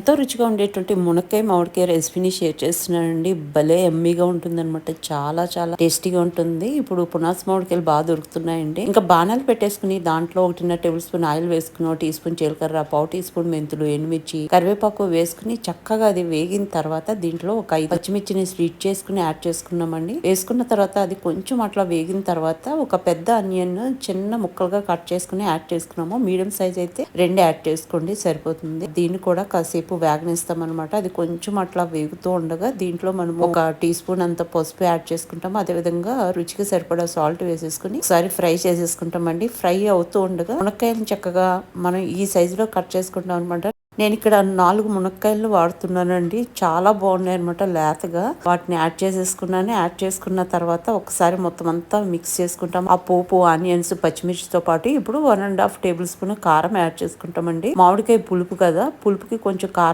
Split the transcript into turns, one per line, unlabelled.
ఎంతో రుచిగా ఉండేటువంటి మునక్కాయ మామిడికాయ రెసిపీని షేర్ చేస్తున్నానండి. భలే యమ్మీగా ఉంటుందన్నమాట. చాలా చాలా టేస్టీగా ఉంటుంది. ఇప్పుడు పునాస్ మామిడికాయలు బాగా దొరుకుతున్నాయండి. ఇంకా బాణాలు పెట్టేసుకుని దాంట్లో 1.5 టేబుల్ స్పూన్ ఆయిల్ వేసుకుని, 1 టీ స్పూన్ జీలకర్ర, 1/2 టీ స్పూన్ మెంతులు, ఎండుమిర్చి, కరివేపాకు వేసుకుని చక్కగా అది వేగిన తర్వాత దీంట్లో ఒక 5 పచ్చిమిర్చిని స్వీట్ చేసుకుని యాడ్ చేసుకున్నామండి. వేసుకున్న తర్వాత అది కొంచెం అట్లా వేగిన తర్వాత ఒక పెద్ద ఆనియన్ చిన్న ముక్కలుగా కట్ చేసుకుని యాడ్ చేసుకున్నాము. మీడియం సైజ్ అయితే 2 యాడ్ చేసుకోండి, సరిపోతుంది. దీన్ని కూడా కాసేపు వేగనిస్తాం అనమాట. అది కొంచెం అట్లా వేగుతూ ఉండగా దీంట్లో మనం ఒక టీ స్పూన్ అంత పసుపు యాడ్ చేసుకుంటాము. అదే విధంగా రుచికి సరిపడా సాల్ట్ వేసేసుకుని ఒకసారి ఫ్రై చేసేసుకుంటామండి. ఫ్రై అవుతూ ఉండగా మునక్కాయలను చక్కగా మనం ఈ సైజు లో కట్ చేసుకుంటాం అనమాట. నేను ఇక్కడ 4 మునక్కాయలు వాడుతున్నానండి. చాలా బాగున్నాయి అనమాట లేతగా. వాటిని యాడ్ చేసేసుకున్నాను. యాడ్ చేసుకున్న తర్వాత ఒకసారి మొత్తం అంతా మిక్స్ చేసుకుంటాం. ఆ పోపు, ఆనియన్స్, పచ్చిమిర్చితో పాటు ఇప్పుడు 1.5 టేబుల్ స్పూన్ కారం యాడ్ చేసుకుంటామండి. మామిడికాయ పులుపు కదా, పులుపుకి కొంచెం కారం